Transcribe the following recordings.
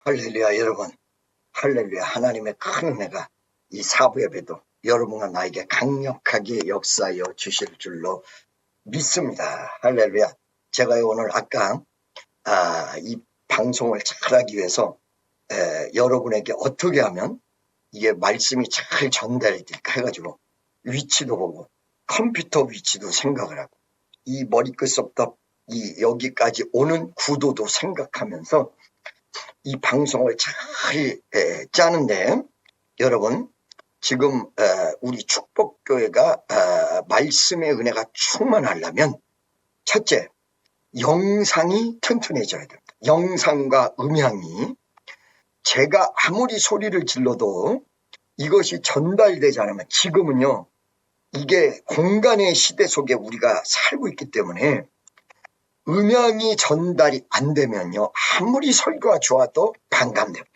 할렐루야 여러분, 할렐루야. 하나님의 큰 은혜가 이 사부 예배도 여러분과 나에게 강력하게 역사하여 주실 줄로 믿습니다. 할렐루야. 제가 오늘 아까 이 방송을 잘하기 위해서 여러분에게 어떻게 하면 이게 말씀이 잘 전달이 될까 해가지고 위치도 보고 컴퓨터 위치도 생각을 하고 이 머리끝부터 이 여기까지 오는 구도도 생각하면서 이 방송을 잘 짜는데, 여러분 지금 우리 축복교회가 말씀의 은혜가 충만하려면 첫째, 영상이 튼튼해져야 됩니다. 영상과 음향이 제가 아무리 소리를 질러도 이것이 전달되지 않으면, 지금은요 이게 공간의 시대 속에 우리가 살고 있기 때문에 음향이 전달이 안 되면요 아무리 설교가 좋아도 반감됩니다.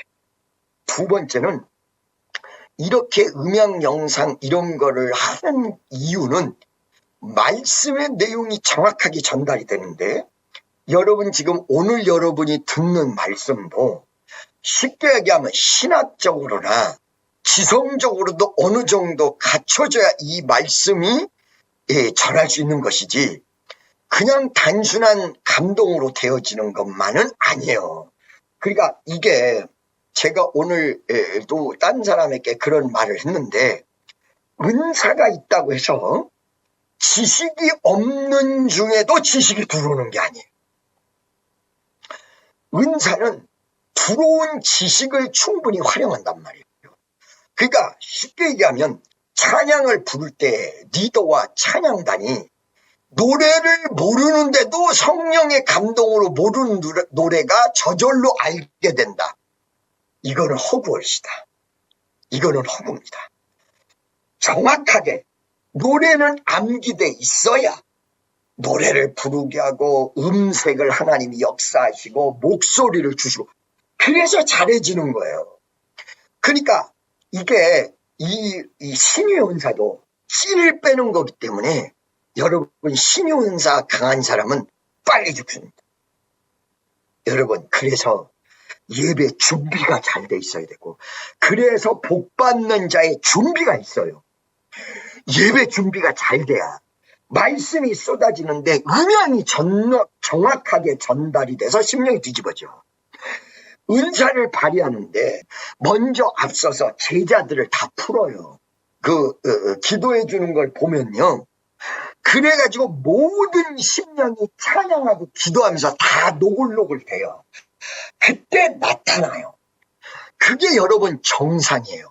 두 번째는 이렇게 음향 영상 이런 거를 하는 이유는 말씀의 내용이 정확하게 전달이 되는데, 여러분 지금 오늘 여러분이 듣는 말씀도 쉽게 얘기하면 신학적으로나 지성적으로도 어느 정도 갖춰져야 이 말씀이 전할 수 있는 것이지 그냥 단순한 감동으로 되어지는 것만은 아니에요. 그러니까 이게 제가 오늘도 딴 사람에게 그런 말을 했는데, 은사가 있다고 해서 지식이 없는 중에도 지식이 들어오는 게 아니에요. 은사는 들어온 지식을 충분히 활용한단 말이에요. 그러니까 쉽게 얘기하면 찬양을 부를 때 리더와 찬양단이 노래를 모르는데도 성령의 감동으로 모르는 노래가 저절로 알게 된다. 이거는 허구월시다. 이거는 허구입니다. 정확하게 노래는 암기돼 있어야 노래를 부르게 하고 음색을 하나님이 역사하시고 목소리를 주시고 그래서 잘해지는 거예요. 그러니까 이게 이 신의 은사도 씨를 빼는 거기 때문에 여러분 신의 은사 강한 사람은 빨리 죽습니다. 여러분 그래서 예배 준비가 잘 돼 있어야 되고, 그래서 복 받는 자의 준비가 있어요. 예배 준비가 잘 돼야 말씀이 쏟아지는데 음향이 정확하게 전달이 돼서 심령이 뒤집어져. 은사를 발휘하는데 먼저 앞서서 제자들을 다 풀어요. 기도해 주는 걸 보면요, 그래가지고 모든 심령이 찬양하고 기도하면서 다 노골노골 돼요. 그때 나타나요. 그게 여러분 정상이에요.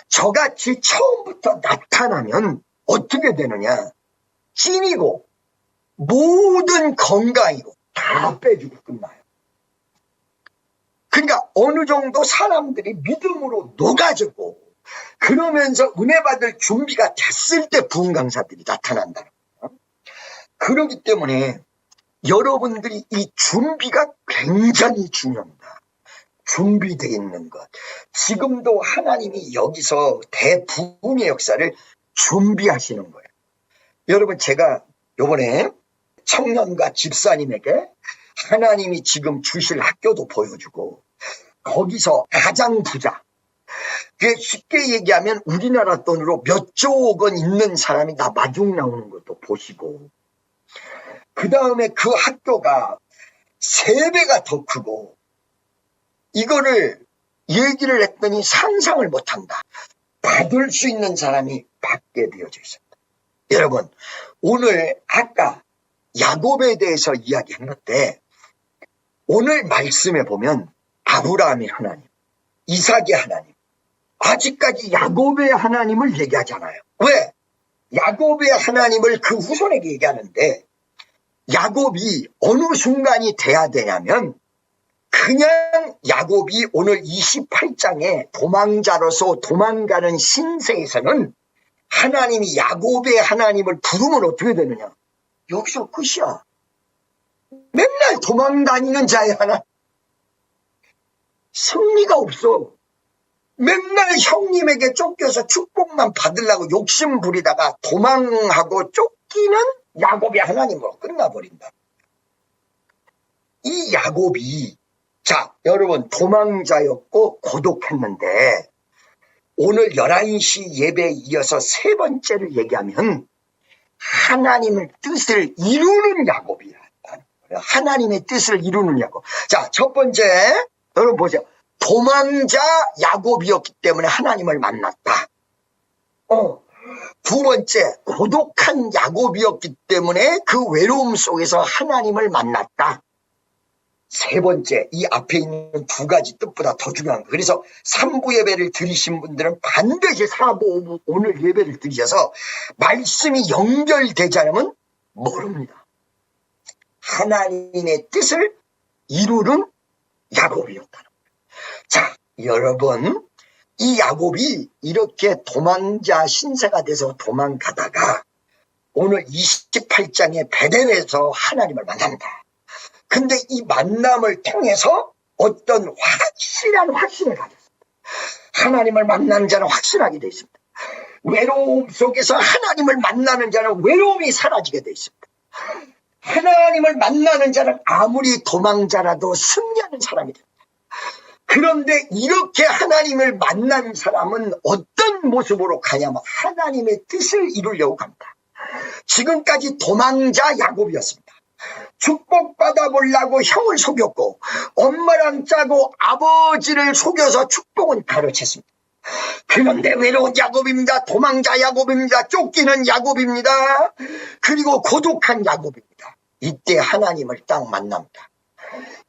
저같이 처음부터 나타나면 어떻게 되느냐, 찐이고 모든 건강이고 다 빼주고 끝나요. 그러니까 어느 정도 사람들이 믿음으로 녹아지고 그러면서 은혜 받을 준비가 됐을 때 부흥 강사들이 나타난다는 거예요. 그렇기 때문에 여러분들이 이 준비가 굉장히 중요합니다. 준비되어 있는 것. 지금도 하나님이 여기서 대부흥의 역사를 준비하시는 거예요. 여러분 제가 요번에 청년과 집사님에게 하나님이 지금 주실 학교도 보여주고, 거기서 가장 부자, 쉽게 얘기하면 우리나라 돈으로 몇 조 원 있는 사람이 다 마중 나오는 것도 보시고, 그 다음에 그 학교가 3배가 더 크고, 이거를 얘기를 했더니 상상을 못한다. 받을 수 있는 사람이 받게 되어져 있습니다. 여러분 오늘 아까 야곱에 대해서 이야기했는데, 오늘 말씀에 보면 아브라함의 하나님, 이삭의 하나님, 아직까지 야곱의 하나님을 얘기하잖아요. 왜? 야곱의 하나님을 그 후손에게 얘기하는데, 야곱이 어느 순간이 돼야 되냐면, 그냥 야곱이 오늘 28장에 도망자로서 도망가는 신세에서는 하나님이 야곱의 하나님을 부르면 어떻게 되느냐, 여기서 끝이야. 맨날 도망다니는 자의 하나님, 승리가 없어. 맨날 형님에게 쫓겨서 축복만 받으려고 욕심 부리다가 도망하고 쫓기는 야곱의 하나님으로 끝나버린다. 이 야곱이 자, 여러분, 도망자였고 고독했는데 오늘 11시 예배에 이어서 세 번째를 얘기하면 하나님의 뜻을 이루는 야곱이야. 하나님의 뜻을 이루는 야곱. 자, 첫 번째, 여러분 보세요. 도망자 야곱이었기 때문에 하나님을 만났다. 두 번째, 고독한 야곱이었기 때문에 그 외로움 속에서 하나님을 만났다. 세 번째, 이 앞에 있는 두 가지 뜻보다 더 중요한 거. 그래서 3부 예배를 드리신 분들은 반드시 4부 오늘 예배를 드리셔서 말씀이 연결되지 않으면 모릅니다. 하나님의 뜻을 이루는 야곱이었다는 거예요. 자, 여러분, 이 야곱이 이렇게 도망자 신세가 돼서 도망가다가 오늘 28장의 베델에서 하나님을 만납니다. 근데 이 만남을 통해서 어떤 확실한 확신을 가졌습니다. 하나님을 만나는 자는 확신하게 되어 있습니다. 외로움 속에서 하나님을 만나는 자는 외로움이 사라지게 되어 있습니다. 하나님을 만나는 자는 아무리 도망자라도 승리하는 사람이 됩니다. 그런데 이렇게 하나님을 만난 사람은 어떤 모습으로 가냐면 하나님의 뜻을 이루려고 갑니다. 지금까지 도망자 야곱이었습니다. 축복받아 보려고 형을 속였고 엄마랑 짜고 아버지를 속여서 축복은 가르쳤습니다. 그런데 외로운 야곱입니다. 도망자 야곱입니다. 쫓기는 야곱입니다. 그리고 고독한 야곱입니다. 이때 하나님을 딱 만납니다.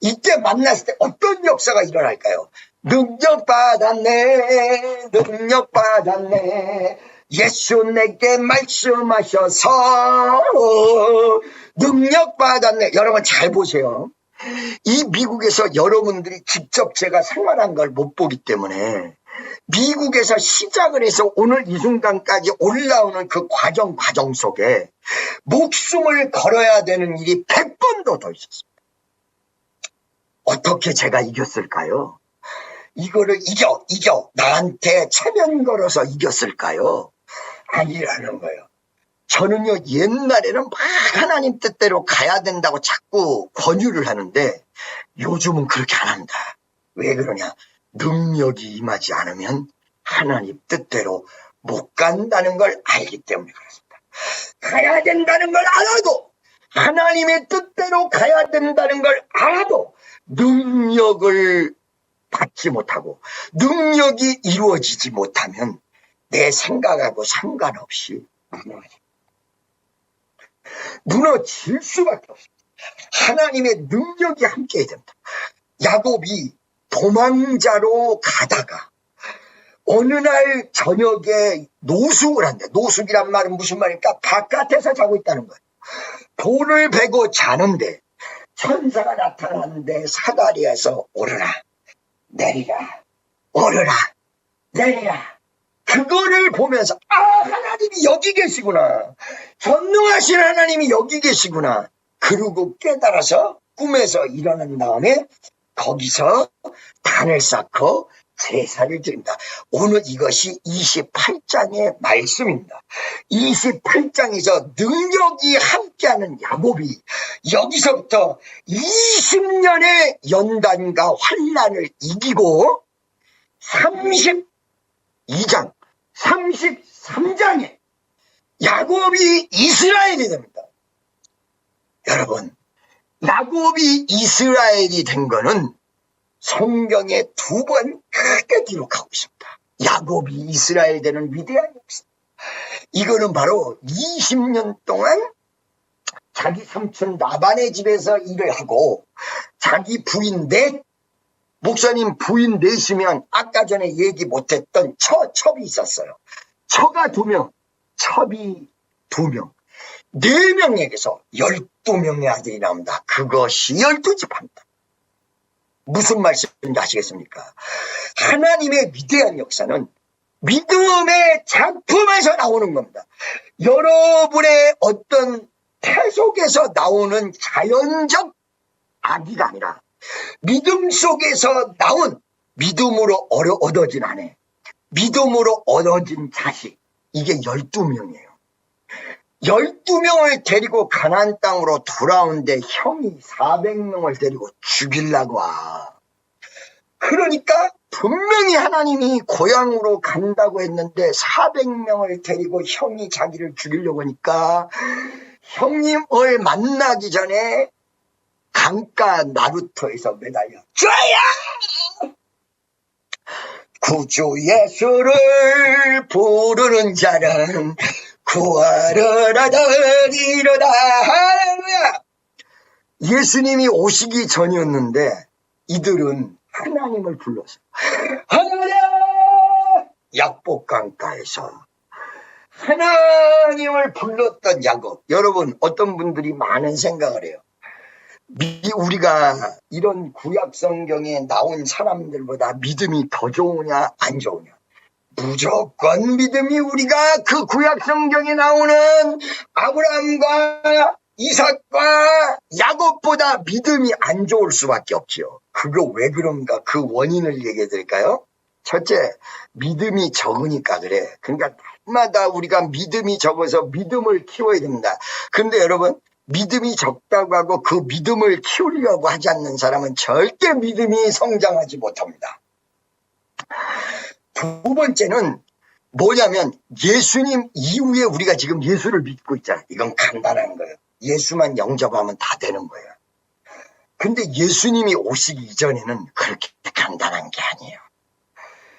이때 만났을 때 어떤 역사가 일어날까요? 능력받았네, 능력받았네. 예수 내게 말씀하셔서 능력받았네. 여러분 잘 보세요. 이 미국에서 여러분들이 직접 제가 생활한 걸 못 보기 때문에 미국에서 시작을 해서 오늘 이 순간까지 올라오는 그 과정 속에 목숨을 걸어야 되는 일이 100번도 더 있었습니다. 어떻게 제가 이겼을까요? 이거를 이겨 나한테 체면 걸어서 이겼을까요? 아니라는 거예요. 저는요 옛날에는 막 하나님 뜻대로 가야 된다고 자꾸 권유를 하는데 요즘은 그렇게 안 합니다. 왜 그러냐? 능력이 임하지 않으면 하나님 뜻대로 못 간다는 걸 알기 때문에 그렇습니다. 가야 된다는 걸 알아도 하나님의 뜻대로 가야 된다는 걸 알아도 능력을 받지 못하고 능력이 이루어지지 못하면 내 생각하고 상관없이 무너질 수밖에 없습니다. 하나님의 능력이 함께 해야 됩니다. 야곱이 도망자로 가다가 어느 날 저녁에 노숙을 한대. 노숙이란 말은 무슨 말입니까? 바깥에서 자고 있다는 거예요. 돌을 베고 자는데 천사가 나타났는데 사다리에서 오르라 내리라 오르라 내리라. 그거를 보면서 하나님이 여기 계시구나. 전능하신 하나님이 여기 계시구나. 그러고 깨달아서 꿈에서 일어난 다음에 거기서 단을 쌓고 제사를 드립니다. 오늘 이것이 28장의 말씀입니다. 28장에서 능력이 함께하는 야곱이 여기서부터 20년의 연단과 환난을 이기고 32장, 33장에 야곱이 이스라엘이 됩니다. 여러분, 야곱이 이스라엘이 된 거는 성경에 2번 크게 기록하고 있습니다. 야곱이 이스라엘 되는 위대한 역사. 이거는 바로 20년 동안 자기 삼촌 라반의 집에서 일을 하고 자기 부인 넷, 목사님 부인 넷이면 아까 전에 얘기 못했던 첩이 있었어요. 처가 2명, 첩이 2명. 4명에게서 12명의 아들이 나옵니다. 그것이 12지파입니다. 무슨 말씀인지 아시겠습니까? 하나님의 위대한 역사는 믿음의 작품에서 나오는 겁니다. 여러분의 어떤 태속에서 나오는 자연적 아기가 아니라 믿음 속에서 나온 믿음으로 얻어진 아내, 믿음으로 얻어진 자식, 이게 12명이에요. 12명을 데리고 가나안 땅으로 돌아오는데 형이 400명을 데리고 죽이려고 와. 그러니까 분명히 하나님이 고향으로 간다고 했는데 400명을 데리고 형이 자기를 죽이려고 하니까 형님을 만나기 전에 강가 나루터에서 매달려 주야! 구주 예수를 부르는 자는 구하를 얻으리로다. 할렐루야! 예수님이 오시기 전이었는데 이들은 하나님을 불러서 하나님! 약복강가에서 하나님을 불렀던 야곱. 여러분, 어떤 분들이 많은 생각을 해요. 우리가 이런 구약 성경에 나온 사람들보다 믿음이 더 좋으냐 안 좋으냐. 무조건 믿음이 우리가 그 구약 성경에 나오는 아브라함과 이삭과 야곱보다 믿음이 안 좋을 수밖에 없지요. 그거 왜 그런가? 그 원인을 얘기해 드릴까요? 첫째, 믿음이 적으니까 그래. 그러니까 날마다 우리가 믿음이 적어서 믿음을 키워야 됩니다. 그런데 여러분, 믿음이 적다고 하고 그 믿음을 키우려고 하지 않는 사람은 절대 믿음이 성장하지 못합니다. 두 번째는 뭐냐면 예수님 이후에 우리가 지금 예수를 믿고 있잖아요. 이건 간단한 거예요. 예수만 영접하면 다 되는 거예요. 근데 예수님이 오시기 이전에는 그렇게 간단한 게 아니에요.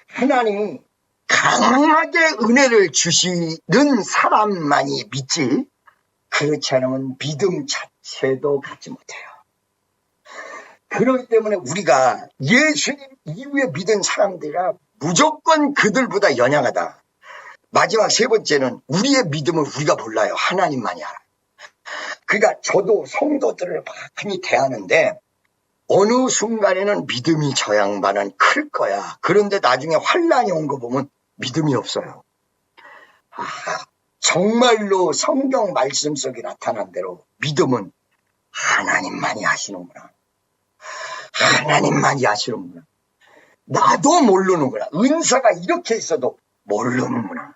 하나님이 강하게 은혜를 주시는 사람만이 믿지, 그렇지 않으면 믿음 자체도 갖지 못해요. 그렇기 때문에 우리가 예수님 이후에 믿은 사람들이라 무조건 그들보다 연약하다. 마지막 세 번째는 우리의 믿음을 우리가 몰라요. 하나님만이 알아요. 그러니까 저도 성도들을 많이 대하는데 어느 순간에는 믿음이 저 양반은 클 거야. 그런데 나중에 환란이 온 거 보면 믿음이 없어요. 정말로 성경 말씀 속에 나타난 대로 믿음은 하나님만이 하시는구나. 하나님만이 하시는구나. 나도 모르는구나. 은사가 이렇게 있어도 모르는구나.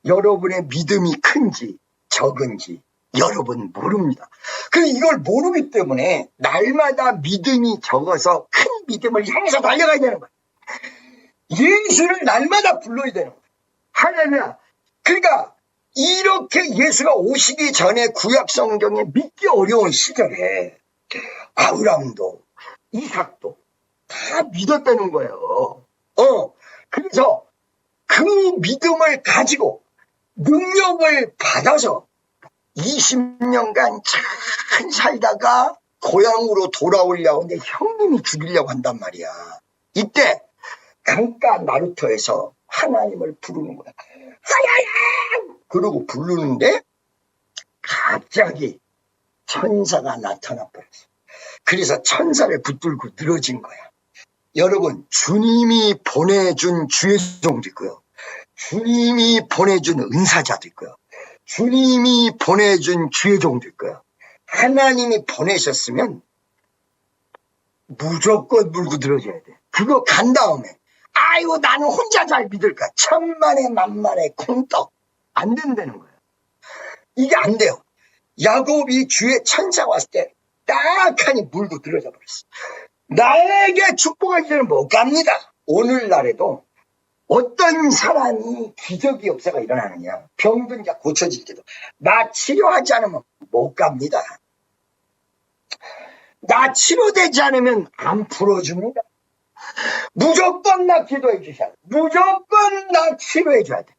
여러분의 믿음이 큰지 적은지 여러분 모릅니다. 그래서 이걸 모르기 때문에 날마다 믿음이 적어서 큰 믿음을 향해서 달려가야 되는 거예요. 예수를 날마다 불러야 되는 거예요. 할렐루야. 그러니까 이렇게 예수가 오시기 전에 구약 성경에 믿기 어려운 시절에 아브라함도 이삭도 다 믿었다는 거예요. 그래서 그 믿음을 가지고 능력을 받아서 20년간 잘 살다가 고향으로 돌아오려고 하는데 형님이 죽이려고 한단 말이야. 이때 강가 나루터에서 하나님을 부르는 거야. 하나님! 그러고 부르는데 갑자기 천사가 나타나 버렸어. 그래서 천사를 붙들고 늘어진 거야. 여러분, 주님이 보내준 주의 종도 있고요. 주님이 보내준 은사자도 있고요. 주님이 보내준 주의 종도 있고요. 하나님이 보내셨으면 무조건 물고 늘어져야 돼. 그거 간 다음에 아이고 나는 혼자 잘 믿을까? 천만에 만만에 콩떡. 안 된다는 거예요. 이게 안 돼요. 야곱이 주의 천사가 왔을 때 딱하니 물고 늘어져 버렸어. 나에게 축복하기 전에 못 갑니다. 오늘날에도 어떤 사람이 기적의 역사가 일어나느냐, 병든 자 고쳐질 때도 나 치료하지 않으면 못 갑니다. 나 치료되지 않으면 안 풀어줍니다. 무조건 나 기도해 주셔야 돼. 무조건 나 치료해 줘야 돼.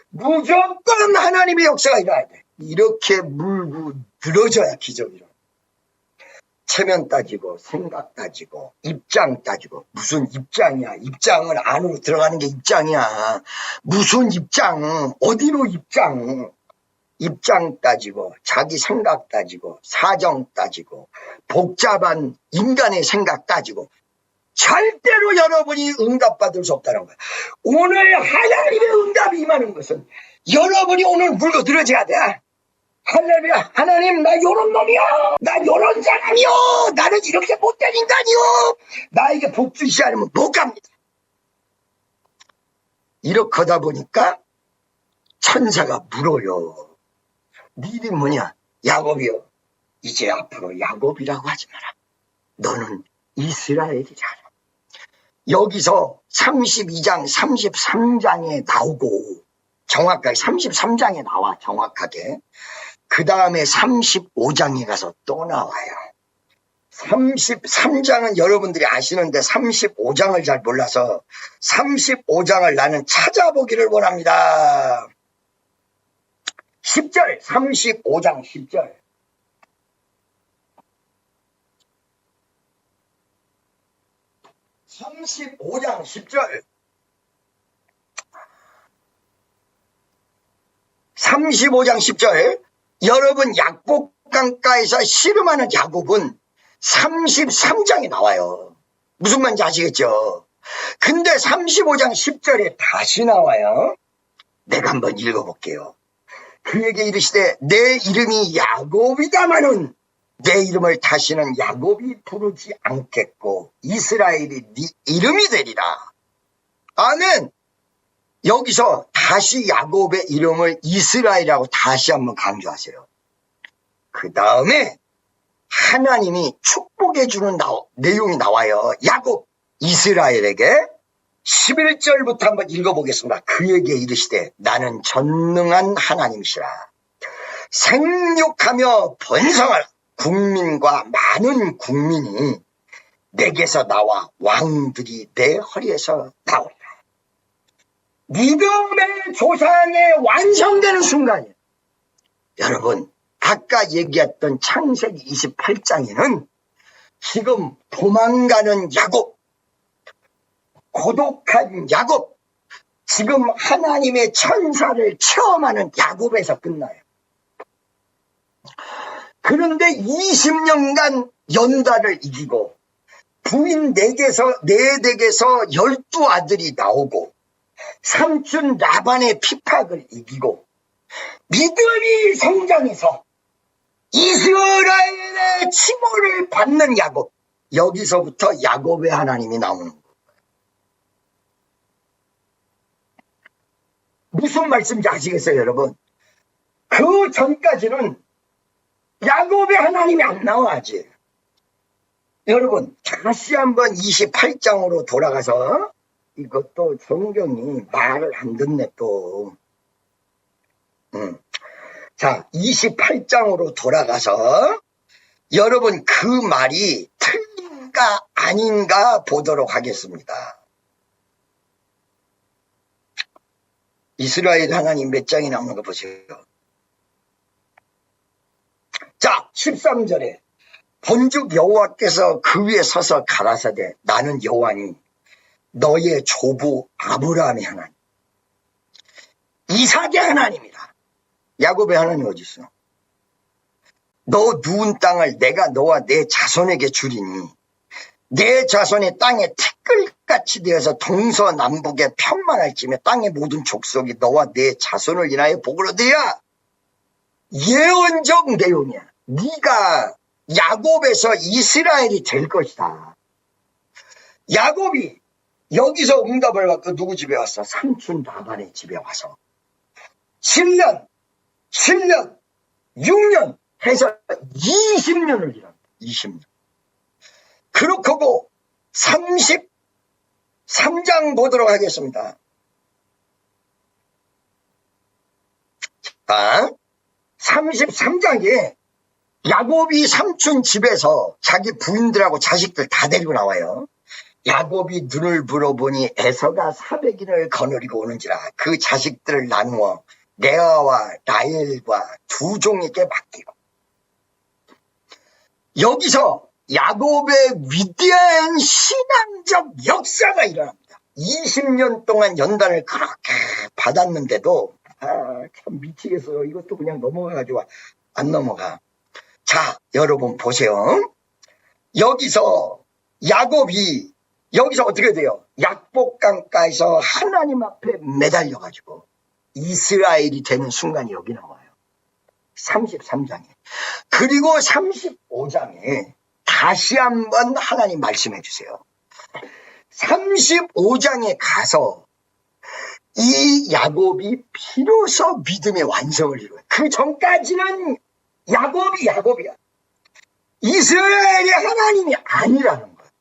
무조건 하나님의 역사가 일어나야 돼. 이렇게 물고 늘어져야 기적이 일어나. 체면 따지고 생각 따지고 입장 따지고. 무슨 입장이야. 입장은 안으로 들어가는 게 입장이야. 무슨 입장, 어디로 입장. 입장 따지고 자기 생각 따지고 사정 따지고 복잡한 인간의 생각 따지고 절대로 여러분이 응답받을 수 없다는 거야. 오늘 하나님의 응답이 임하는 것은 여러분이 오늘 물고 늘어져야 돼. 할렐루야. 하나님, 나 요런 놈이요. 나 요런 사람이요. 나는 이렇게 못된 인간이요. 나에게 복 주시지 않으면 못 갑니다. 이렇게 하다 보니까 천사가 물어요. 네 이름이 뭐냐? 야곱이요. 이제 앞으로 야곱이라고 하지 마라. 너는 이스라엘이라. 여기서 32장, 33장에 나오고, 정확하게 33장에 나와, 정확하게. 그 다음에 35장에 가서 또 나와요. 33장은 여러분들이 아시는데 35장을 잘 몰라서 35장을 나는 찾아보기를 원합니다. 10절, 35장 10절. 35장 10절. 35장 10절. 여러분 약복강가에서 씨름하는 야곱은 33장에 나와요. 무슨 말인지 아시겠죠? 근데 35장 10절에 다시 나와요. 내가 한번 읽어볼게요. 그에게 이르시되 내 이름이 야곱이다마는 내 이름을 다시는 야곱이 부르지 않겠고 이스라엘이 네 이름이 되리라. 아멘. 여기서 다시 야곱의 이름을 이스라엘이라고 다시 한번 강조하세요. 그 다음에 하나님이 축복해 주는 내용이 나와요. 야곱, 이스라엘에게 11절부터 한번 읽어보겠습니다. 그에게 이르시되 나는 전능한 하나님이시라. 생육하며 번성하라. 국민과 많은 국민이 내게서 나와 왕들이 내 허리에서 나오리라. 믿음의 조상의 완성되는 순간이에요. 여러분, 아까 얘기했던 창세기 28장에는 지금 도망가는 야곱, 고독한 야곱, 지금 하나님의 천사를 체험하는 야곱에서 끝나요. 그런데 20년간 연단을 이기고 부인 네 댁에서 12아들이 나오고 삼촌 라반의 핍박을 이기고 믿음이 성장해서 이스라엘의 칭호를 받는 야곱. 여기서부터 야곱의 하나님이 나오는 거예요. 무슨 말씀인지 아시겠어요, 여러분? 그 전까지는 야곱의 하나님이 안 나와야지. 여러분, 다시 한번 28장으로 돌아가서 이것도 성경이 말을 안 듣네 또. 자, 28장으로 돌아가서 여러분 그 말이 틀린가 아닌가 보도록 하겠습니다. 이스라엘 하나님 몇 장이 나오는 거 보세요. 자, 13절에 본즉 여호와께서 그 위에 서서 가라사대 나는 여호와니 너의 조부 아브라함의 하나님, 이삭의 하나님이다. 야곱의 하나님 어디 있어? 너 누운 땅을 내가 너와 내 자손에게 주리니 내 자손이 땅에 티끌같이 되어서 동서남북에 편만할지며 땅의 모든 족속이 너와 내 자손을 인하여 복을 얻으리라. 예언적 내용이야. 네가 야곱에서 이스라엘이 될 것이다. 야곱이 여기서 응답을 받고 누구 집에 왔어? 삼촌 라반의 집에 와서 7년, 6년 해서 20년을 일합니다. 20년. 그렇고 33장 보도록 하겠습니다. 자, 33장에 야곱이 삼촌 집에서 자기 부인들하고 자식들 다 데리고 나와요. 야곱이 눈을 불어보니 에서가 400인을 거느리고 오는지라 그 자식들을 나누어 레아와 라헬과 두 종에게 맡기고. 여기서 야곱의 위대한 신앙적 역사가 일어납니다. 20년 동안 연단을 그렇게 받았는데도 참 미치겠어요. 이것도 그냥 넘어가가지고 안 넘어가. 자, 여러분 보세요. 여기서 야곱이 여기서 어떻게 돼요? 약복강가에서 하나님 앞에 매달려가지고 이스라엘이 되는 순간이 여기 나와요. 33장에. 그리고 35장에 다시 한번 하나님 말씀해 주세요. 35장에 가서 이 야곱이 비로소 믿음의 완성을 이루어요. 그 전까지는 야곱이야. 이스라엘의 하나님이 아니라는 거예요.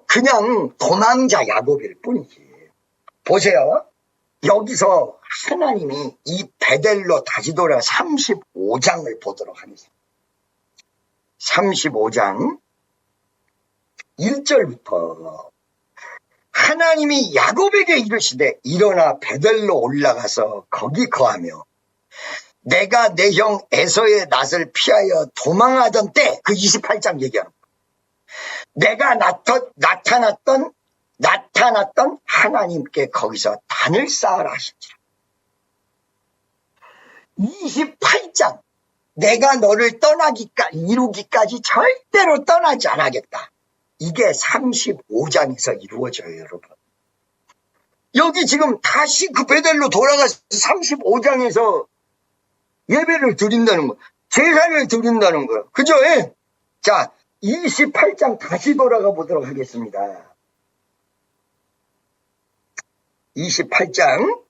그냥 도망자 야곱일 뿐이지. 보세요. 여기서 하나님이 이 베델로 다시 돌아 35장을 보도록 하겠습니다. 35장 1절부터 하나님이 야곱에게 이르시되 일어나 베델로 올라가서 거기 거하며 내가 내 형 에서의 낯을 피하여 도망하던 때, 그 28장 얘기하는 거예요. 내가 나타났던 하나님께 거기서 단을 쌓으라 하시니라. 28장 내가 너를 이루기까지 절대로 떠나지 않겠다. 이게 35장에서 이루어져요, 여러분. 여기 지금 다시 그 베델로 돌아가서 35장에서 예배를 드린다는 거, 제사를 드린다는 거예요. 그죠? 예? 자, 28장 다시 돌아가 보도록 하겠습니다. 28장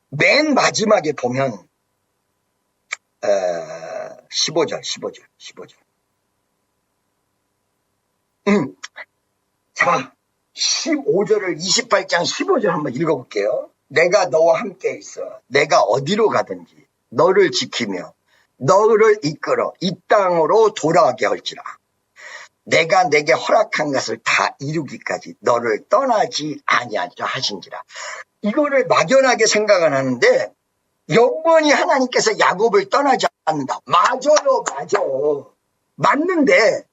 맨 마지막에 보면 15절. 자, 15절을 28장 15절 한번 읽어볼게요. 내가 너와 함께 있어. 내가 어디로 가든지 너를 지키며 너를 이끌어 이 땅으로 돌아가게 할지라. 내가 내게 허락한 것을 다 이루기까지 너를 떠나지 아니하리라 하신지라. 이거를 막연하게 생각은 하는데 영원히 하나님께서 야곱을 떠나지 않는다. 맞아요, 맞아. 맞는데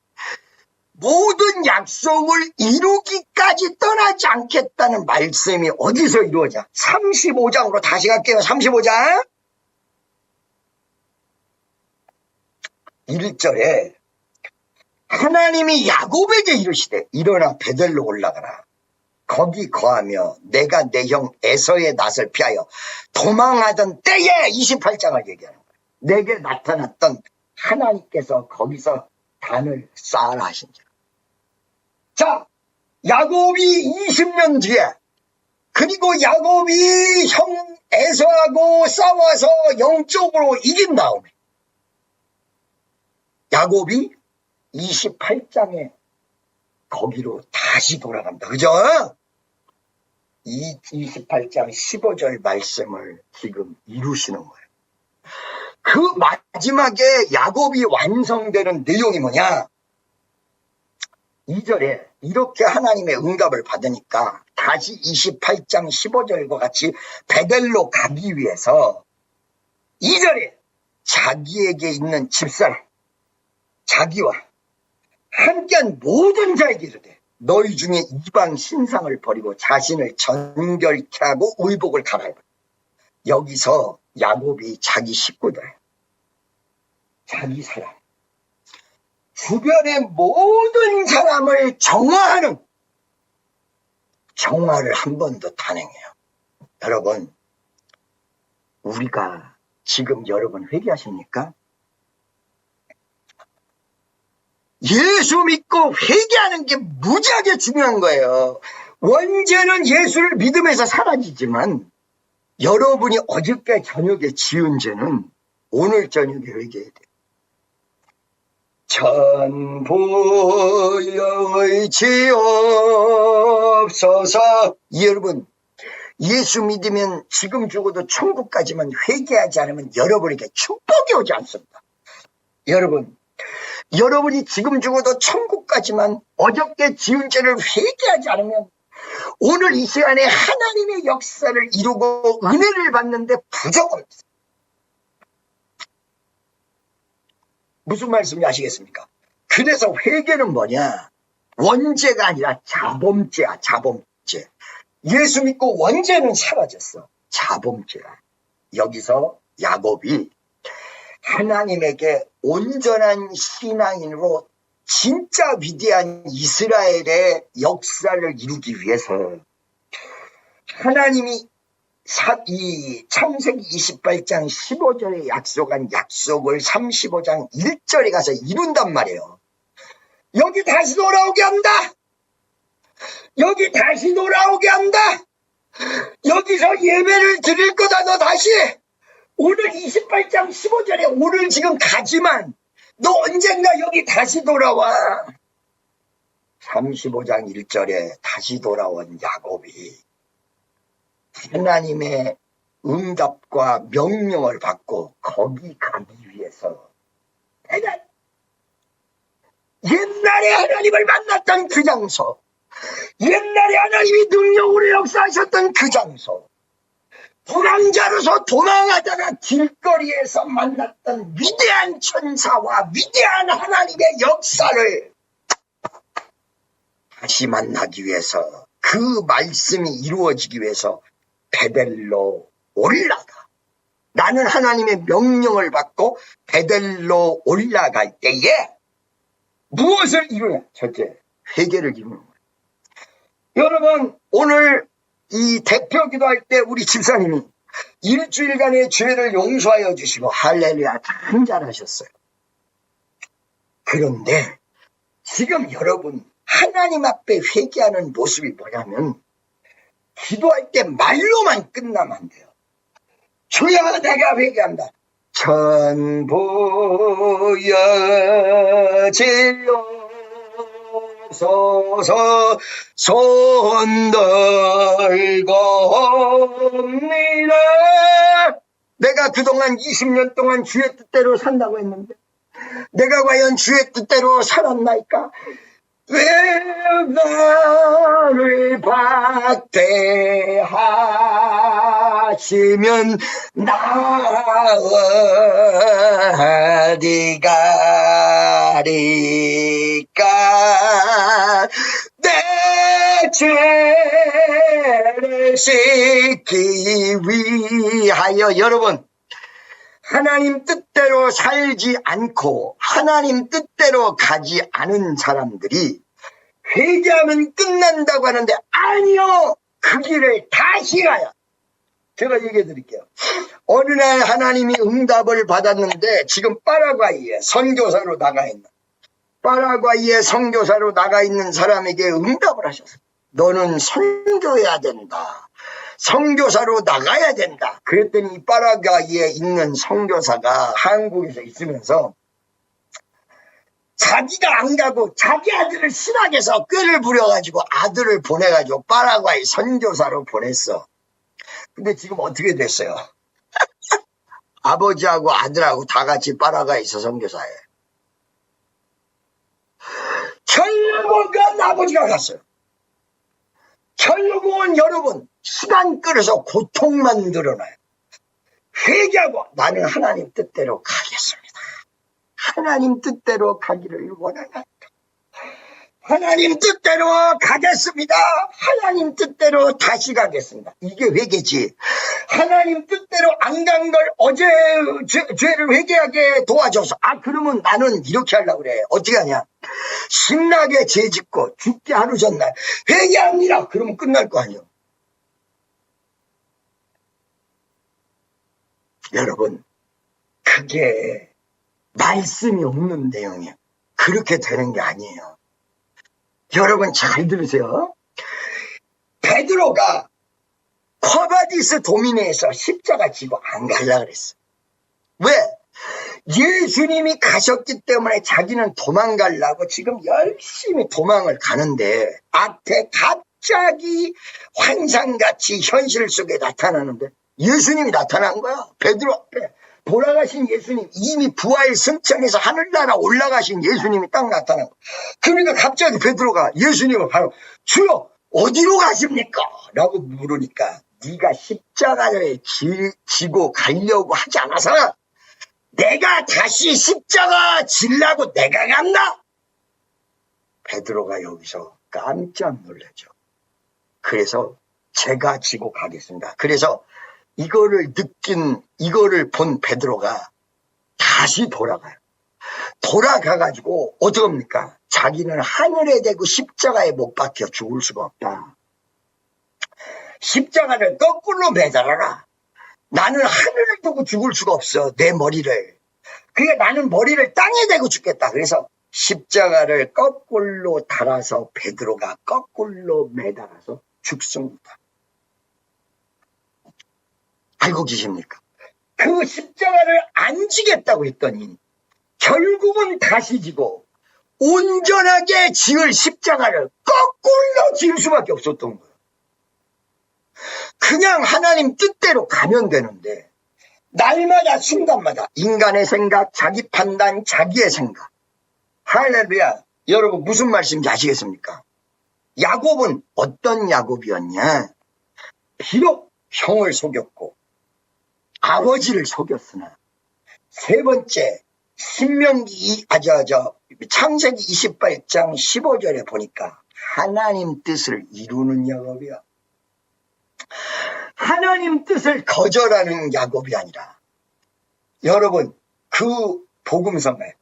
모든 약속을 이루기까지 떠나지 않겠다는 말씀이 어디서 이루어져? 35장으로 다시 갈게요. 35장 1절에 하나님이 야곱에게 이르시되 일어나 베델로 올라가라. 거기 거하며 내가 내 형 에서의 낯을 피하여 도망하던 때에 28장을 얘기하는 거예요. 내게 나타났던 하나님께서 거기서 단을 쌓아라 하신지라. 자, 야곱이 20년 뒤에, 그리고 야곱이 형 에서하고 싸워서 영적으로 이긴 다음에 야곱이 28장에 거기로 다시 돌아갑니다. 그죠? 이 28장 15절 말씀을 지금 이루시는 거예요. 그 마지막에 야곱이 완성되는 내용이 뭐냐? 2절에 이렇게 하나님의 응답을 받으니까 다시 28장 15절과 같이 베델로 가기 위해서 2절에 자기에게 있는 집사람, 자기와 함께한 모든 자에게 이르되 너희 중에 이방 신상을 버리고 자신을 정결케 하고 의복을 갈아입어. 여기서 야곱이 자기 식구들, 자기 사람, 주변의 모든 사람을 정화하는 정화를 한 번 더 단행해요. 여러분, 우리가 지금 여러분 회개하십니까? 예수 믿고 회개하는 게 무지하게 중요한 거예요. 원죄는 예수를 믿으면서 사라지지만 여러분이 어저께 저녁에 지은 죄는 오늘 저녁에 회개해야 돼요. 천부의 지옵소서. 여러분, 예수 믿으면 지금 죽어도 천국까지만 회개하지 않으면 여러분에게 축복이 오지 않습니다. 여러분이 지금 죽어도 천국까지만 어저께 지은 죄를 회개하지 않으면 오늘 이 시간에 하나님의 역사를 이루고 은혜를 받는데 부족합니다. 무슨 말씀인지 아시겠습니까? 그래서 회개는 뭐냐? 원죄가 아니라 자범죄야, 자범죄. 예수 믿고 원죄는 사라졌어. 자범죄야. 여기서 야곱이 하나님에게 온전한 신앙인으로 진짜 위대한 이스라엘의 역사를 이루기 위해서 하나님이 이 창세기 28장 15절에 약속한 약속을 35장 1절에 가서 이룬단 말이에요. 여기 다시 돌아오게 한다. 여기 다시 돌아오게 한다. 여기서 예배를 드릴 거다. 너 다시. 오늘 28장 15절에 오늘 지금 가지만 너 언젠가 여기 다시 돌아와. 35장 1절에 다시 돌아온 야곱이 하나님의 응답과 명령을 받고 거기 가기 위해서 옛날에 하나님을 만났던 그 장소, 옛날에 하나님이 능력으로 역사하셨던 그 장소, 도망자로서 도망하다가 길거리에서 만났던 위대한 천사와 위대한 하나님의 역사를 다시 만나기 위해서, 그 말씀이 이루어지기 위해서 베델로 올라가. 나는 하나님의 명령을 받고 베델로 올라갈 때에 무엇을 이루냐? 첫째, 회개를 이루는 거예요. 여러분, 오늘 이 대표 기도할 때 우리 집사님이 일주일간의 죄를 용서하여 주시고 할렐루야 참 잘하셨어요. 그런데 지금 여러분 하나님 앞에 회개하는 모습이 뭐냐면, 기도할 때 말로만 끝나면 안 돼요. 주여 내가 회개한다. 천부여 지옵소서 손 들고옵니다. 내가 그동안 20년 동안 주의 뜻대로 산다고 했는데 내가 과연 주의 뜻대로 살았나이까? 왜 나를 박대하시면 나 어디 가리까? 내 죄를 씻기 위하여. 여러분, 하나님 뜻대로 살지 않고 하나님 뜻대로 가지 않은 사람들이 회개하면 끝난다고 하는데, 아니요, 그 길을 다시 가야. 제가 얘기해 드릴게요. 어느 날 하나님이 응답을 받았는데 지금 파라과이에 선교사로 나가 있는, 파라과이에 선교사로 나가 있는 사람에게 응답을 하셨어요. 너는 선교해야 된다. 선교사로 나가야 된다. 그랬더니 이 파라과이에 있는 선교사가 한국에서 있으면서 자기가 안 가고 자기 아들을 신학에서 꾀를 부려가지고 아들을 보내가지고 파라과이 선교사로 보냈어. 근데 지금 어떻게 됐어요? 아버지하고 아들하고 다 같이 파라과이에서 선교사해. 결국은 아버지가 갔어요. 결국은 여러분, 시간 끌어서 고통만 늘어나요. 회개하고 나는 하나님 뜻대로 가겠습니다. 하나님 뜻대로 가기를 원하나이다. 하나님 뜻대로 가겠습니다. 하나님 뜻대로 다시 가겠습니다. 이게 회개지. 하나님 뜻대로 안 간 걸 어제 죄를 회개하게 도와줘서, 그러면 나는 이렇게 하려고 그래. 어떻게 하냐? 신나게 죄 짓고 죽기 하루 전날 회개합니다. 그러면 끝날 거 아니에요. 여러분, 그게 말씀이 없는 내용이에요. 그렇게 되는 게 아니에요. 여러분 잘 들으세요. 베드로가 쿼바디스 도미네에서 십자가 지고 안 가려고 그랬어. 왜? 예수님이 가셨기 때문에 자기는 도망가려고 지금 열심히 도망을 가는데, 앞에 갑자기 환상같이 현실 속에 나타나는데 예수님이 나타난 거야. 베드로 앞에 돌아가신 예수님, 이미 부활 승천해서 하늘나라 올라가신 예수님이 딱 나타난 거야. 그러니까 갑자기 베드로가 예수님을 바로 주여 어디로 가십니까? 라고 물으니까, 네가 십자가를 지고 가려고 하지 않아서 내가 다시 십자가 지려고 내가 간다. 베드로가 여기서 깜짝 놀라죠. 그래서 제가 지고 가겠습니다. 그래서 이거를 본 베드로가 다시 돌아가요. 돌아가가지고 어떡합니까? 자기는 하늘에 대고 십자가에 못 박혀 죽을 수가 없다. 십자가를 거꾸로 매달아라. 나는 하늘을 두고 죽을 수가 없어. 내 머리를. 그러니까 나는 머리를 땅에 대고 죽겠다. 그래서 십자가를 거꾸로 달아서 베드로가 거꾸로 매달아서 죽습니다. 알고 계십니까? 그 십자가를 안 지겠다고 했더니 결국은 다시 지고 온전하게 지을 십자가를 거꾸로 지을 수밖에 없었던 거예요. 그냥 하나님 뜻대로 가면 되는데 날마다 순간마다 인간의 생각, 자기 판단, 자기의 생각. 할렐루야. 여러분 무슨 말씀인지 아시겠습니까? 야곱은 어떤 야곱이었냐? 비록 형을 속였고 아버지를 속였으나 세 번째 창세기 28장 15절에 보니까 하나님 뜻을 이루는 야곱이야. 하나님 뜻을 거절하는 야곱이 아니라 여러분 그 복음성에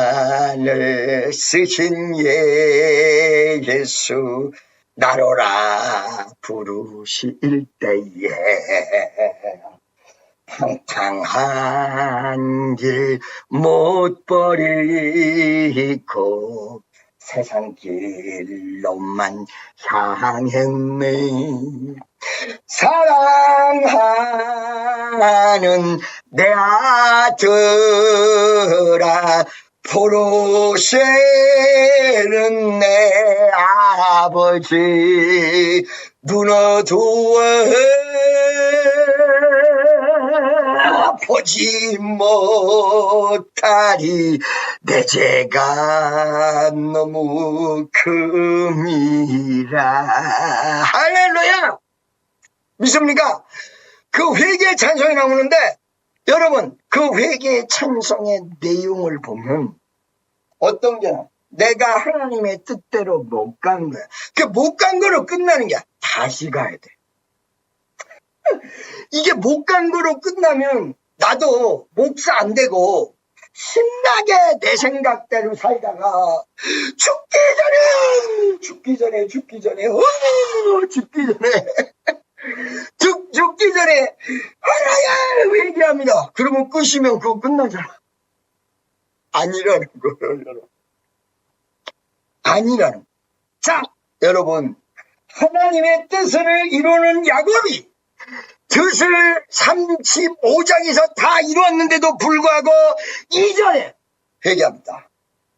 가시관을 쓰신 예수 나로라 부르실 때에 평탄한 길 못 버리고 세상 길로만 향했네. 사랑하는 내 아들아 보로세는 내 아버지 눈어두어 보지 못하리 내 죄가 너무 큼이라. 할렐루야. 믿습니까? 그 회개의 찬송이 나오는데 여러분 그 회개의 찬송의 내용을 보면 어떤 게 내가 하나님의 뜻대로 못 간 거야. 그 못 간 거로 끝나는 게 다시 가야 돼. 이게 못 간 거로 끝나면 나도 목사 안 되고 신나게 내 생각대로 살다가 죽기 전에 하나야 회개합니다. 그러면 끝이면 그거 끝나잖아. 아니라는 거예요, 여러분. 아니라는 거예요. 자, 여러분 하나님의 뜻을 이루는 야곱이 뜻을 35장에서 다 이루었는데도 불구하고 이전에 회개합니다.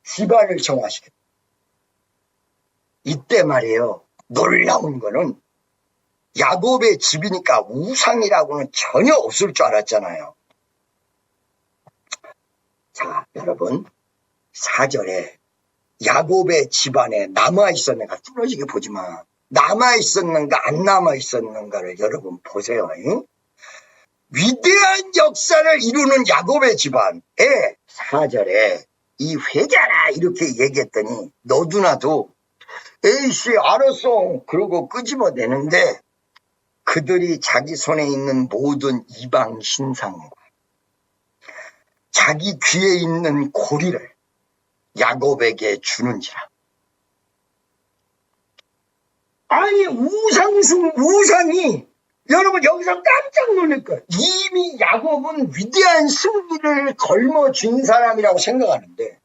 집안을 정화시켰다. 이때 말이에요. 놀라운 거는 야곱의 집이니까 우상이라고는 전혀 없을 줄 알았잖아요. 자, 여러분 4절에 야곱의 집안에 남아있었는가 뚫어지게 보지 마. 남아있었는가 안 남아있었는가를 여러분 보세요. 위대한 역사를 이루는 야곱의 집안에 4절에 이 회개하라 이렇게 얘기했더니 너도나도 에이씨 알았어 그러고 끄집어내는데 그들이 자기 손에 있는 모든 이방 신상과 자기 귀에 있는 고리를 야곱에게 주는지라. 아니 우상이 여러분 여기서 깜짝 놀랄 거예요. 이미 야곱은 위대한 승리를 걸머쥔 사람이라고 생각하는데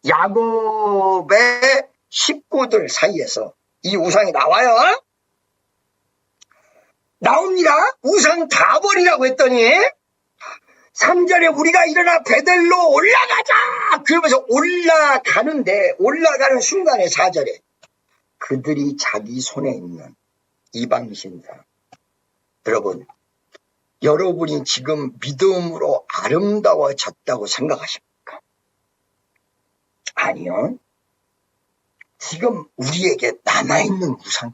야곱의 식구들 사이에서 이 우상이 나와요. 나옵니다. 우상 다 버리라고 했더니 3절에 우리가 일어나 베델로 올라가자 그러면서 올라가는 순간에 4절에 그들이 자기 손에 있는 이방신상. 여러분, 여러분이 지금 믿음으로 아름다워졌다고 생각하십니까? 아니요. 지금 우리에게 남아있는 우상.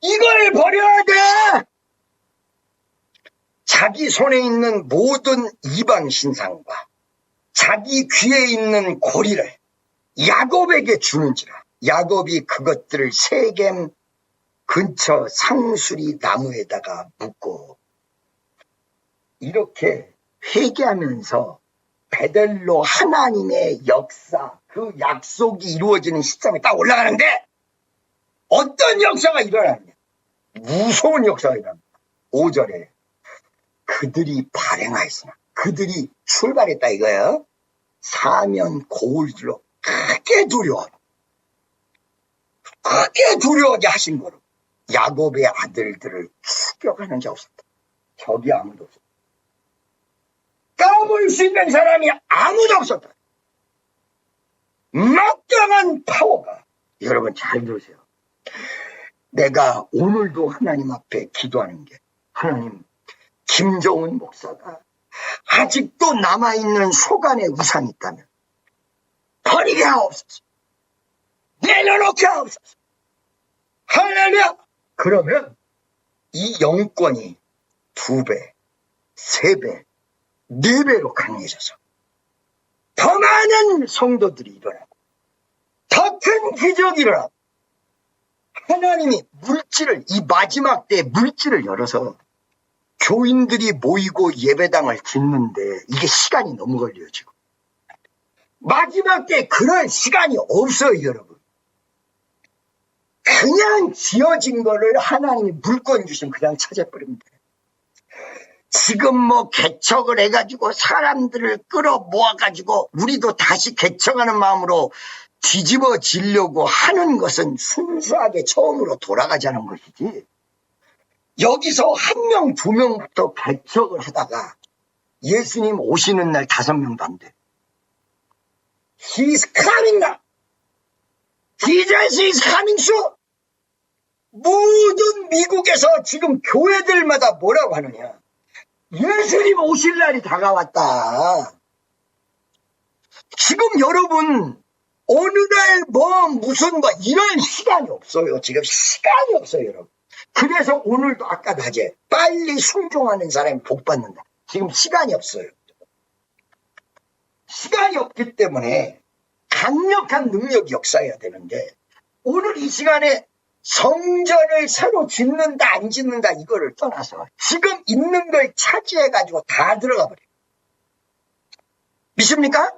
이걸 버려야 돼! 자기 손에 있는 모든 이방신상과 자기 귀에 있는 고리를 야곱에게 주는지라. 야곱이 그것들을 세겜 근처 상수리 나무에다가 묻고 이렇게 회개하면서 베델로 하나님의 역사, 그 약속이 이루어지는 시점에 딱 올라가는데 어떤 역사가 일어나느냐? 무서운 역사가 일어납니다. 5절에 그들이 발행하였으나 그들이 출발했다 이거예요. 사면 고울들로 크게 두려워하게 하신 거로 야곱의 아들들을 죽여가는 자 없었다. 적이 아무도 없었다. 막을 수 있는 사람이 아무도 없었다. 막강한 파워가. 여러분 잘 들으세요. 내가 오늘도 하나님 앞에 기도하는 게, 하나님, 김정은 목사가 아직도 남아있는 소간의 우상이 있다면 버리게 하옵소서. 내려놓게 하옵소서. 할렐루야. 그러면 이 영권이 2배, 3배, 4배로 강해져서 더 많은 성도들이 일어나고 더 큰 기적이 일어나고, 하나님이 물질을, 이 마지막 때에 물질을 열어서 교인들이 모이고 예배당을 짓는데 이게 시간이 너무 걸려요. 지금 마지막 때에 그럴 시간이 없어요. 여러분, 그냥 지어진 거를 하나님이 물건 주시면 그냥 찾아버리면 돼요. 지금 뭐 개척을 해가지고 사람들을 끌어 모아가지고 우리도 다시 개척하는 마음으로 뒤집어지려고 하는 것은 순수하게 처음으로 돌아가자는 것이지, 여기서 1명, 2명부터 개척을 하다가 예수님 오시는 날 5명도 안 돼. He's coming now. Jesus is coming soon. 모든 미국에서 지금 교회들마다 뭐라고 하느냐, 예수님 오실 날이 다가왔다. 지금 여러분 어느 날 뭐 무슨 뭐 이런 시간이 없어요. 지금 시간이 없어요, 여러분. 그래서 오늘도 아까 낮에 빨리 순종하는 사람이 복 받는다. 지금 시간이 없어요. 시간이 없기 때문에 강력한 능력이 역사해야 되는데, 오늘 이 시간에 성전을 새로 짓는다 안 짓는다 이거를 떠나서 지금 있는 걸 차지해가지고 다 들어가 버려요. 믿습니까?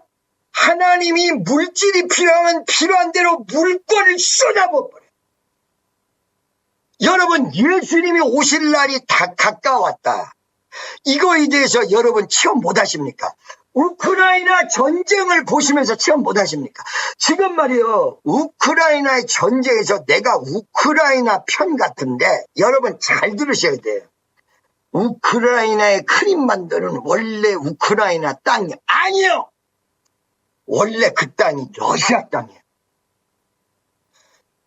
하나님이 물질이 필요하면 필요한 대로 물건을 쏟아버려요. 여러분, 예수님이 오실 날이 다 가까웠다. 이거에 대해서 여러분 체험 못 하십니까? 우크라이나 전쟁을 보시면서 체험 못 하십니까? 지금 말이요, 우크라이나의 전쟁에서 내가 우크라이나 편 같은데, 여러분 잘 들으셔야 돼요. 우크라이나의 크림반도는 원래 우크라이나 땅이 아니에요. 원래 그 땅이 러시아 땅이에요.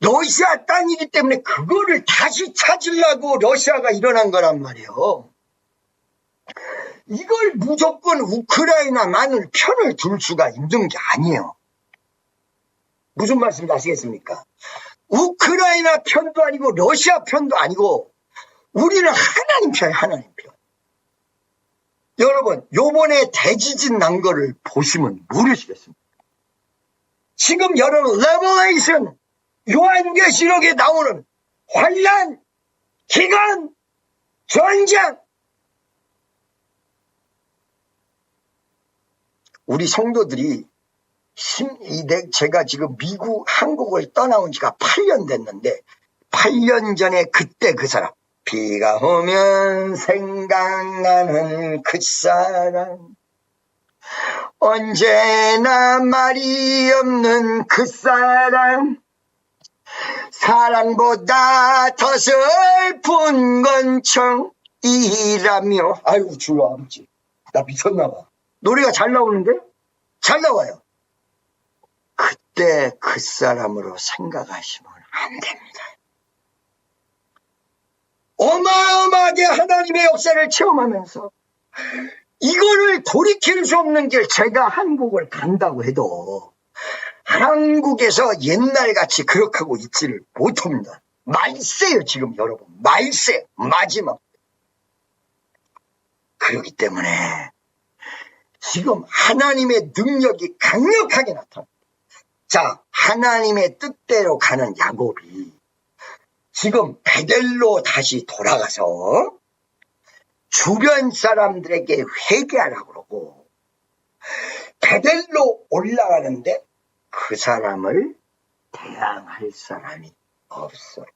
러시아 땅이기 때문에 그거를 다시 찾으려고 러시아가 일어난 거란 말이에요. 이걸 무조건 우크라이나만을 편을 둘 수가 있는 게 아니에요. 무슨 말씀인지 아시겠습니까? 우크라이나 편도 아니고 러시아 편도 아니고 우리는 하나님 편이에요. 하나님 편. 여러분, 요번에 대지진 난 거를 보시면 모르시겠습니다. 지금 여러분, 레벨레이션, 요한계시록에 나오는 환난, 기근, 전쟁, 우리 성도들이 제가 지금 한국을 떠나온 지가 8년 됐는데, 8년 전에 그때 그 사람, 비가 오면 생각나는 그 사람, 언제나 말이 없는 그 사람, 사랑보다 더 슬픈 건 정이라며. 아이고 주여 아버지, 나 미쳤나봐. 노래가 잘 나오는데? 잘 나와요. 그때 그 사람으로 생각하시면 안 됩니다. 어마어마하게 하나님의 역사를 체험하면서 이거를 돌이킬 수 없는 길, 제가 한국을 간다고 해도 한국에서 옛날같이 그렇게 하고 있지를 못합니다. 말세요 지금 여러분, 말세, 마지막. 그렇기 때문에 지금 하나님의 능력이 강력하게 나타납니다. 자, 하나님의 뜻대로 가는 야곱이 지금 베델로 다시 돌아가서 주변 사람들에게 회개하라고 그러고, 베델로 올라가는데 그 사람을 대항할 사람이 없어요.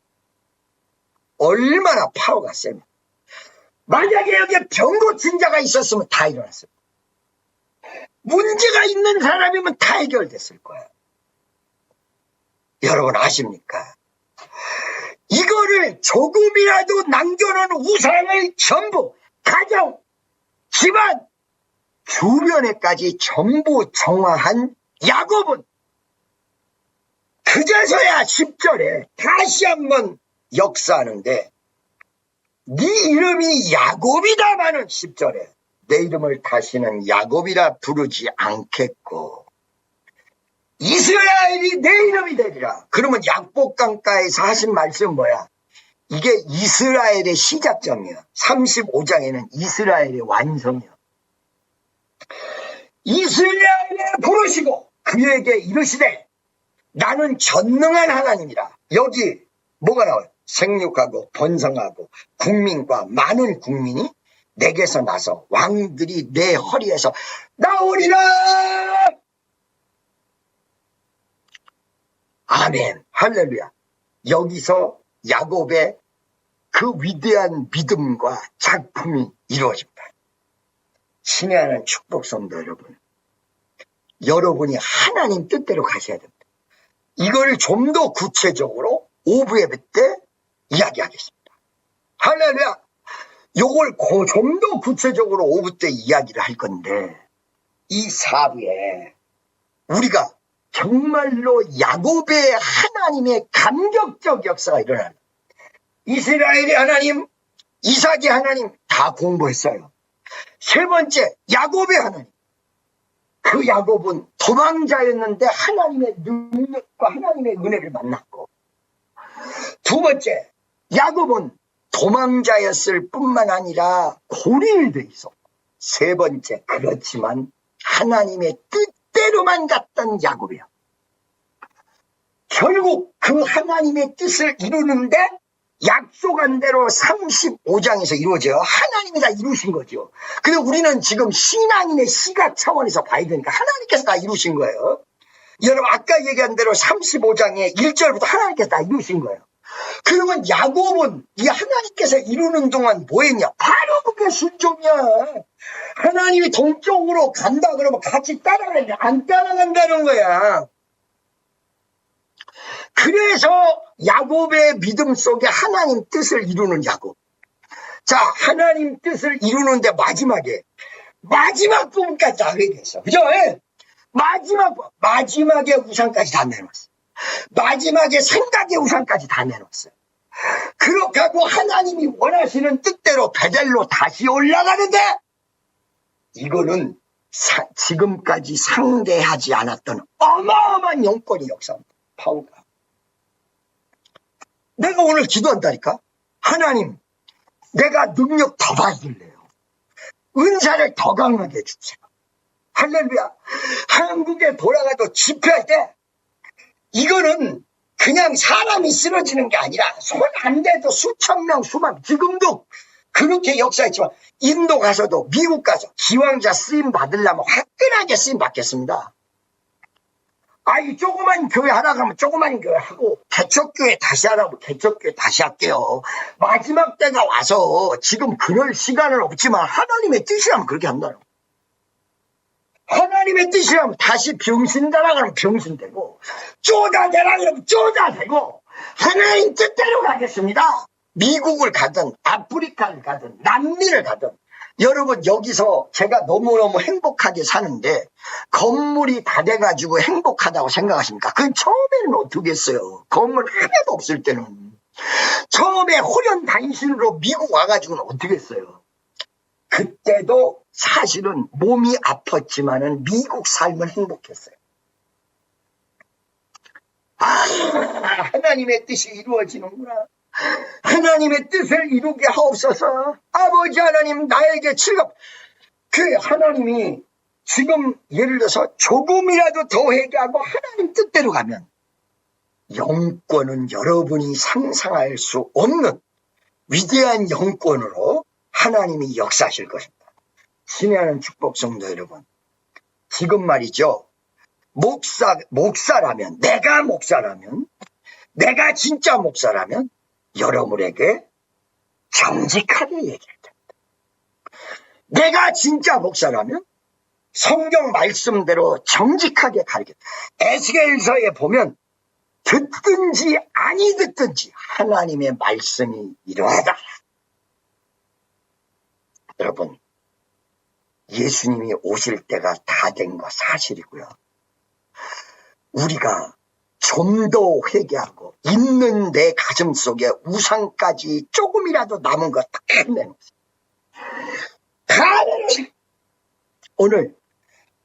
얼마나 파워가 셉니까? 만약에 여기에 병 고친 자가 있었으면 다 일어났어요. 문제가 있는 사람이면 다 해결됐을 거예요. 여러분 아십니까? 이거를 조금이라도 남겨놓은 우상을 전부 가정, 집안, 주변에까지 전부 정화한 야곱은 그제서야 10절에 다시 한번 역사하는데 네 이름이 야곱이다마는 10절에 내 이름을 다시는 야곱이라 부르지 않겠고 이스라엘이 내 이름이 되리라. 그러면 약복강가에서 하신 말씀 뭐야? 이게 이스라엘의 시작점이야. 35장에는 이스라엘의 완성이야. 이스라엘을 부르시고 그에게 이르시되 나는 전능한 하나님이라. 여기 뭐가 나와요? 생육하고 번성하고 국민과 많은 국민이 내게서 나서 왕들이 내 허리에서 나오리라. 아멘. 할렐루야. 여기서 야곱의 그 위대한 믿음과 작품이 이루어집니다. 신의 하나님 축복 성도 여러분, 여러분이 하나님 뜻대로 가셔야 됩니다. 이걸 좀 더 구체적으로 오부 예배 때 이야기하겠습니다. 할렐루야. 요걸 좀 더 구체적으로 오부 때 이야기를 할 건데 이 4부에 우리가 정말로 야곱의 하나님의 감격적 역사가 일어나는 이스라엘의 하나님, 이삭의 하나님 다 공부했어요. 세 번째, 야곱의 하나님. 그 야곱은 도망자였는데 하나님의 능력과 하나님의 은혜를 만났고, 두 번째, 야곱은 도망자였을 뿐만 아니라 고린이 있었고, 세 번째, 그렇지만 하나님의 뜻대로만 갔던 야곱이야. 결국 그 하나님의 뜻을 이루는데 약속한 대로 35장에서 이루어져요. 하나님이 다 이루신 거죠. 그래서 우리는 지금 신앙인의 시각 차원에서 봐야 되니까 하나님께서 다 이루신 거예요. 여러분 아까 얘기한 대로 35장의 1절부터 하나님께서 다 이루신 거예요. 그러면 야곱은 이 하나님께서 이루는 동안 뭐 했냐? 바로 그게 순종이야. 하나님이 동쪽으로 간다 그러면 같이 따라가는데 안 따라간다는 거야. 그래서 야곱의 믿음 속에 하나님 뜻을 이루는 야곱. 자, 하나님 뜻을 이루는데 마지막 부분까지 다 회개했어. 그죠? 마지막에 우상까지 다 내놓았어. 마지막에 생각의 우상까지 다 내놓았어요. 그렇게 하고 하나님이 원하시는 뜻대로 베델로 다시 올라가는데 이거는 지금까지 상대하지 않았던 어마어마한 영권이 역사합니다. 바울가. 내가 오늘 기도한다니까? 하나님, 내가 능력 더 받을래요. 은사를 더 강하게 해주세요. 할렐루야. 한국에 돌아가도 집회할 때 이거는 그냥 사람이 쓰러지는 게 아니라 손 안 대도 수천 명, 수만, 지금도 그렇게 역사했지만 인도 가서도 미국 가서 기왕자 쓰임 받으려면 화끈하게 쓰임 받겠습니다. 아이 조그만 교회 하라 그러면 조그만 교회 하고 개척교회 다시 하라고 개척교회 다시 할게요. 마지막 때가 와서 지금 그럴 시간은 없지만 하나님의 뜻이라면 그렇게 한다는 거예요. 하나님의 뜻이라면 다시 병신되라 그러면 병신되고 쪼다되라 그러면 쪼다되고 하나님 뜻대로 가겠습니다. 미국을 가든 아프리카를 가든 남미를 가든 여러분 여기서 제가 너무너무 행복하게 사는데 건물이 다 돼가지고 행복하다고 생각하십니까? 그건 처음에는 어떻게 했어요? 건물 하나도 없을 때는. 처음에 호련단신으로 미국 와가지고는 어떻게 했어요? 그때도 사실은 몸이 아팠지만은 미국 삶은 행복했어요. 아, 하나님의 뜻이 이루어지는구나. 하나님의 뜻을 이루게 하옵소서. 아버지 하나님 나에게 그 하나님이 지금 예를 들어서 조금이라도 더 회개하고 하나님 뜻대로 가면 영권은 여러분이 상상할 수 없는 위대한 영권으로 하나님이 역사하실 것입니다. 신의 하나님 축복 성도 여러분, 지금 말이죠. 목사라면 내가 진짜 목사라면 여러분에게 정직하게 얘기할 겁니다. 내가 진짜 목사라면 성경 말씀대로 정직하게 가르쳐. 에스겔서에 보면 듣든지 아니 듣든지 하나님의 말씀이 이러하다. 여러분, 예수님이 오실 때가 다 된 거 사실이고요. 우리가 좀 더 회개하고 있는 내 가슴 속에 우상까지 조금이라도 남은 거 다 내놓으세요. 오늘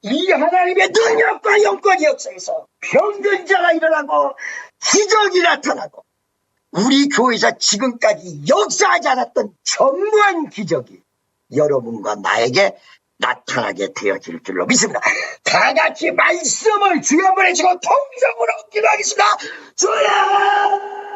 이 하나님의 능력과 영권이 역사에서 병든자가 일어나고 기적이 나타나고 우리 교회에서 지금까지 역사하지 않았던 전무한 기적이 여러분과 나에게 나타나게 되어질 줄로 믿습니다. 다 같이 말씀을 주여 보내시고 통성으로 기도하겠습니다. 주여!